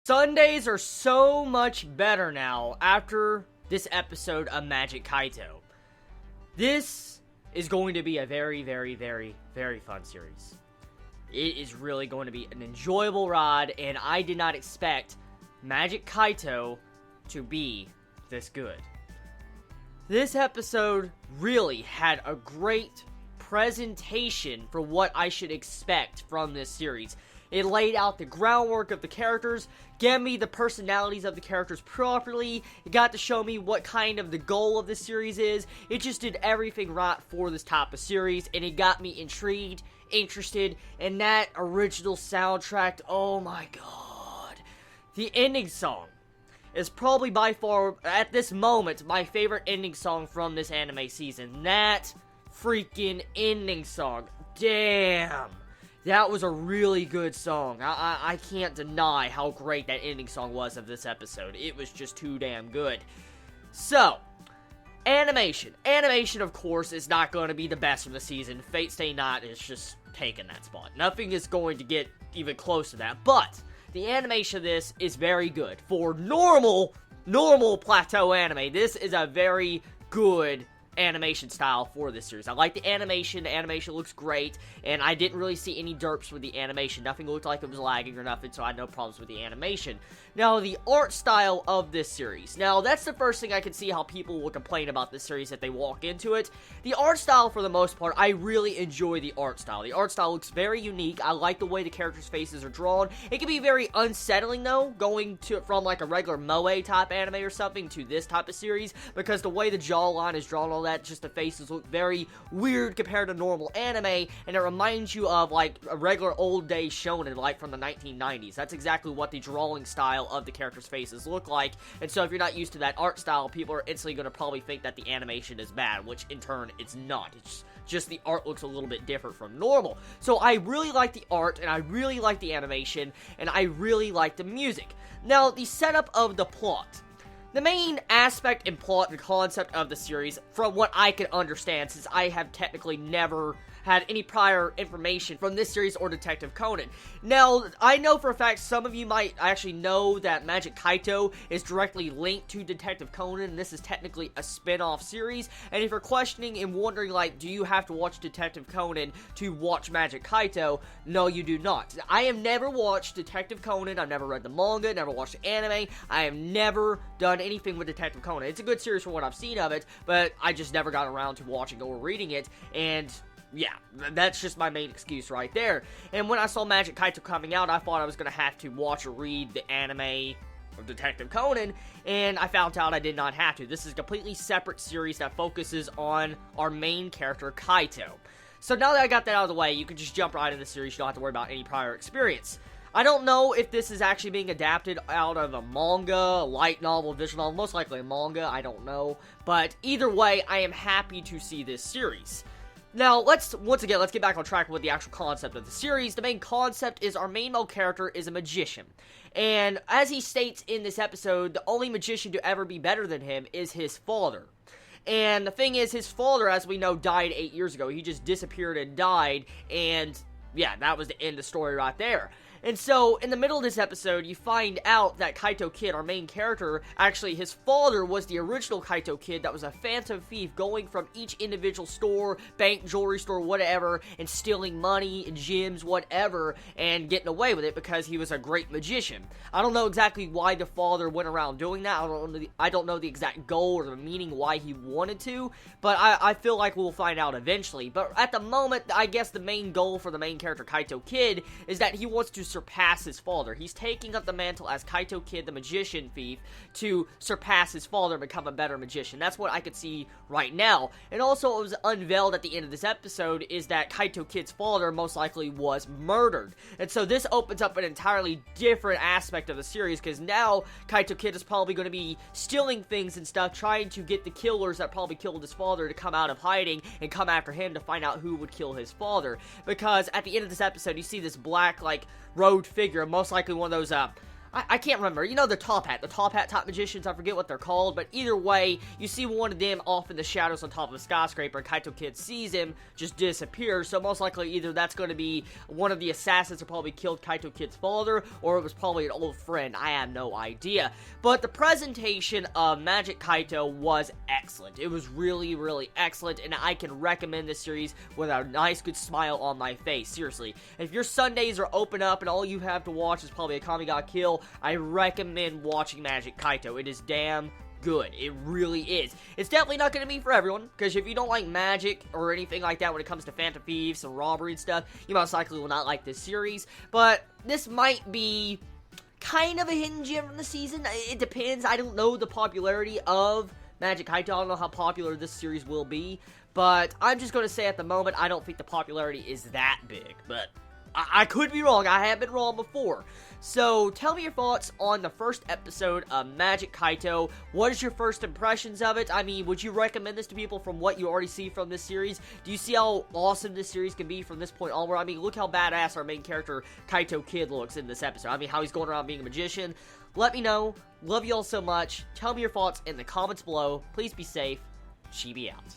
Sundays are so much better now after this episode of Magic Kaito. This is going to be a very, very, very, very fun series. It is really going to be an enjoyable ride, and I did not expect Magic Kaito to be this good. This episode really had a great presentation for what I should expect from this series. It laid out the groundwork of the characters, gave me the personalities of the characters properly, it got to show me what kind of the goal of the series is. It just did everything right for this type of series, and it got me intrigued, interested, and that original soundtrack, oh my god. The ending song is probably by far, at this moment, my favorite ending song from this anime season. That freaking ending song, damn. That was a really good song. I can't deny how great that ending song was of this episode. It was just too damn good. So, animation. Animation, of course, is not going to be the best of the season. Fate Stay Night is just taking that spot. Nothing is going to get even close to that. But the animation of this is very good. For normal plateau anime, this is a very good animation style for this series. I like the animation looks great, and I didn't really see any derps with the animation. Nothing looked like it was lagging or nothing, so I had no problems with the animation. Now, the art style of this series. Now, that's the first thing I can see how people will complain about this series if they walk into it. The art style, for the most part, I really enjoy the art style. The art style looks very unique. I like the way the characters' faces are drawn. It can be very unsettling, though, going from like a regular moe type anime or something to this type of series, because the way the jawline is drawn, all that, just the faces look very weird compared to normal anime, and it reminds you of like a regular old day shonen like from the 1990s. That's exactly what the drawing style of the characters' faces look like, and so if you're not used to that art style, people are instantly going to probably think that the animation is bad, which in turn it's not. It's just the art looks a little bit different from normal. So I really like the art, and I really like the animation, and I really like the music. Now, the setup of the plot. The main aspect and plot and concept of the series, from what I can understand, since I have technically never had any prior information from this series or Detective Conan. Now, I know for a fact some of you might actually know that Magic Kaito is directly linked to Detective Conan, and this is technically a spin-off series, and if you're questioning and wondering, like, do you have to watch Detective Conan to watch Magic Kaito? No, you do not. I have never watched Detective Conan, I've never read the manga, never watched the anime, I have never done anything with Detective Conan. It's a good series from what I've seen of it, but I just never got around to watching or reading it, and yeah, that's just my main excuse right there. And when I saw Magic Kaito coming out, I thought I was going to have to watch or read the anime of Detective Conan, and I found out I did not have to. This is a completely separate series that focuses on our main character, Kaito. So now that I got that out of the way, you can just jump right into the series. You don't have to worry about any prior experience. I don't know if this is actually being adapted out of a manga, a light novel, visual novel, most likely a manga, I don't know. But either way, I am happy to see this series. Now, let's get back on track with the actual concept of the series. The main concept is our main male character is a magician. And as he states in this episode, the only magician to ever be better than him is his father. And the thing is, his father, as we know, died 8 years ago. He just disappeared and died, and yeah, that was the end of the story right there. And so, in the middle of this episode, you find out that Kaito Kid, our main character, actually, his father was the original Kaito Kid that was a phantom thief going from each individual store, bank, jewelry store, whatever, and stealing money and gems, whatever, and getting away with it because he was a great magician. I don't know exactly why the father went around doing that. I don't know the exact goal or the meaning why he wanted to, but I feel like we'll find out eventually. But at the moment, I guess the main goal for the main character, Kaito Kid, is that he wants to surpass his father. He's taking up the mantle as Kaito Kid, the magician thief, to surpass his father and become a better magician. That's what I could see right now. And also, what was unveiled at the end of this episode is that Kaito Kid's father most likely was murdered. And so this opens up an entirely different aspect of the series, because now Kaito Kid is probably going to be stealing things and stuff, trying to get the killers that probably killed his father to come out of hiding and come after him to find out who would kill his father. Because at the end of this episode, you see this black, like, robed figure, most likely one of those, I can't remember. You know, the top hat top magicians, I forget what they're called, but either way, you see one of them off in the shadows on top of a skyscraper, and Kaito Kid sees him, just disappears, so most likely either that's going to be one of the assassins who probably killed Kaito Kid's father, or it was probably an old friend. I have no idea. But the presentation of Magic Kaito was excellent. It was really, really excellent, and I can recommend this series with a nice, good smile on my face. Seriously, if your Sundays are open up and all you have to watch is probably a Kami ga Kill, I recommend watching Magic Kaito. It is damn good. It really is. It's definitely not going to be for everyone, because if you don't like magic or anything like that when it comes to Phantom Thieves and robbery and stuff, you most likely will not like this series. But this might be kind of a hidden gem from the season. It depends. I don't know the popularity of Magic Kaito. I don't know how popular this series will be, but I'm just going to say at the moment, I don't think the popularity is that big, but I could be wrong. I have been wrong before. So, tell me your thoughts on the first episode of Magic Kaito. What is your first impressions of it? I mean, would you recommend this to people from what you already see from this series? Do you see how awesome this series can be from this point onward? I mean, look how badass our main character, Kaito Kid, looks in this episode. I mean, how he's going around being a magician. Let me know. Love you all so much. Tell me your thoughts in the comments below. Please be safe. Chibi out.